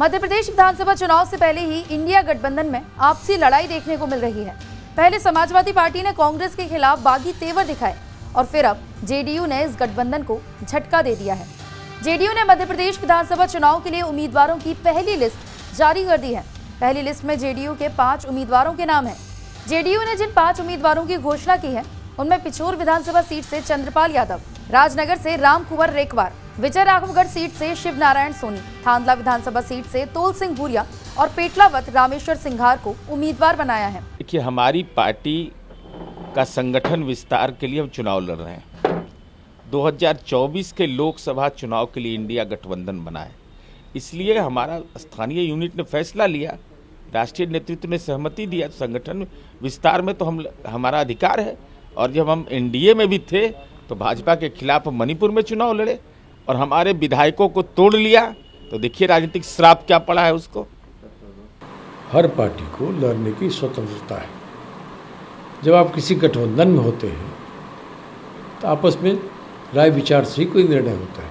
मध्य प्रदेश विधानसभा चुनाव से पहले ही इंडिया गठबंधन में आपसी लड़ाई देखने को मिल रही है। पहले समाजवादी पार्टी ने कांग्रेस के खिलाफ बागी तेवर दिखाए और फिर अब जेडीयू ने इस गठबंधन को झटका दे दिया है। जेडीयू ने मध्य प्रदेश विधानसभा चुनाव के लिए उम्मीदवारों की पहली लिस्ट जारी कर दी है। पहली लिस्ट में जेडीयू के 5 उम्मीदवारों के नाम हैं। जेडीयू ने जिन 5 उम्मीदवारों की घोषणा की है उनमें पिछोर विधानसभा सीट से चंद्रपाल यादव, राजनगर से रामकुंवर रेकवार, विजय राघवगढ़ सीट से शिव नारायण सोनी, थांदला विधानसभा सीट से तोल सिंह भूरिया और पेटलावत रामेश्वर सिंघार को उम्मीदवार बनाया है। देखिए, हमारी पार्टी का संगठन विस्तार के लिए हम चुनाव लड़ रहे हैं। 2024 के लोकसभा चुनाव के लिए इंडिया गठबंधन बना है, इसलिए हमारा स्थानीय यूनिट ने फैसला लिया, राष्ट्रीय नेतृत्व ने सहमति दिया। संगठन विस्तार में तो हमारा अधिकार है, और जब हम एनडीए में भी थे तो भाजपा के खिलाफ मणिपुर में चुनाव लड़े और हमारे विधायकों को तोड़ लिया। तो देखिए राजनीतिक श्राप क्या पड़ा है उसको। हर पार्टी को लड़ने की स्वतंत्रता है। जब आप किसी गठबंधन में होते हैं तो आपस में राय विचार से ही कोई निर्णय होता है,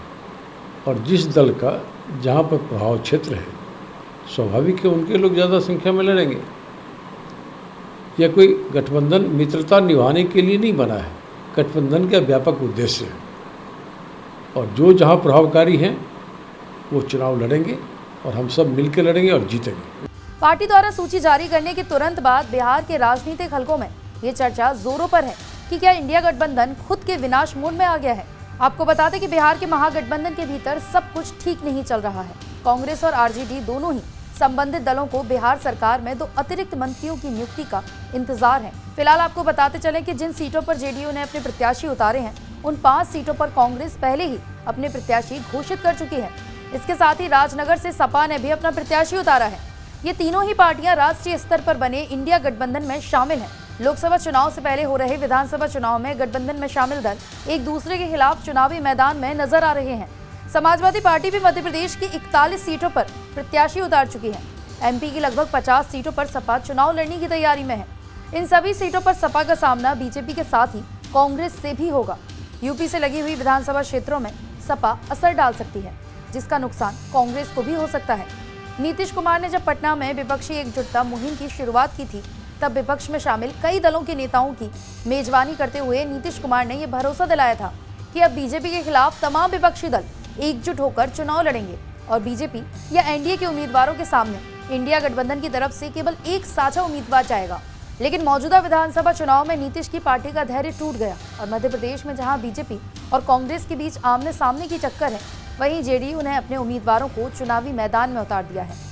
और जिस दल का जहाँ पर प्रभाव क्षेत्र है स्वाभाविक है उनके लोग ज़्यादा संख्या में लड़ेंगे। यह कोई गठबंधन मित्रता निभाने के लिए नहीं बना है, गठबंधन का व्यापक उद्देश्य है, और जो जहाँ प्रभावकारी हैं वो चुनाव लड़ेंगे और हम सब मिलकर लड़ेंगे और जीतेंगे। पार्टी द्वारा सूची जारी करने के तुरंत बाद बिहार के राजनीतिक हलकों में ये चर्चा जोरों पर है कि क्या इंडिया गठबंधन खुद के विनाश मोड में आ गया है। आपको बता दें कि बिहार के महागठबंधन के भीतर सब कुछ ठीक नहीं चल रहा है। कांग्रेस और आरजेडी दोनों ही संबंधित दलों को बिहार सरकार में 2 अतिरिक्त मंत्रियों की नियुक्ति का इंतजार है। फिलहाल आपको बताते चलें कि जिन सीटों पर जेडीयू ने अपने प्रत्याशी उतारे हैं उन 5 सीटों पर कांग्रेस पहले ही अपने प्रत्याशी घोषित कर चुकी है। इसके साथ ही राजनगर से सपा ने भी अपना प्रत्याशी उतारा है। ये तीनों ही पार्टियां राष्ट्रीय स्तर पर बने इंडिया गठबंधन में शामिल हैं। लोकसभा चुनाव से पहले हो रहे विधानसभा चुनाव में गठबंधन में शामिल दल एक दूसरे के खिलाफ चुनावी मैदान में नजर आ रहे हैं। समाजवादी पार्टी भी मध्य प्रदेश की 41 सीटों पर प्रत्याशी उतार चुकी है। एमपी की लगभग 50 सीटों पर सपा चुनाव लड़ने की तैयारी में है। इन सभी सीटों पर सपा का सामना बीजेपी के साथ ही कांग्रेस से भी होगा। यूपी से लगी हुई विधानसभा क्षेत्रों में सपा असर डाल सकती है, जिसका नुकसान कांग्रेस को भी हो सकता है। नीतीश कुमार ने जब पटना में विपक्षी एकजुटता मुहिम की शुरुआत की थी तब विपक्ष में शामिल कई दलों के नेताओं की मेजबानी करते हुए नीतीश कुमार ने यह भरोसा दिलाया था कि अब बीजेपी के खिलाफ तमाम विपक्षी दल एकजुट होकर चुनाव लड़ेंगे और बीजेपी या एनडीए के उम्मीदवारों के सामने इंडिया गठबंधन की तरफ से केवल एक साझा उम्मीदवार जाएगा। लेकिन मौजूदा विधानसभा चुनाव में नीतीश की पार्टी का धैर्य टूट गया और मध्य प्रदेश में जहां बीजेपी और कांग्रेस के बीच आमने सामने की टक्कर है, वहीं जेडीयू ने अपने उम्मीदवारों को चुनावी मैदान में उतार दिया है।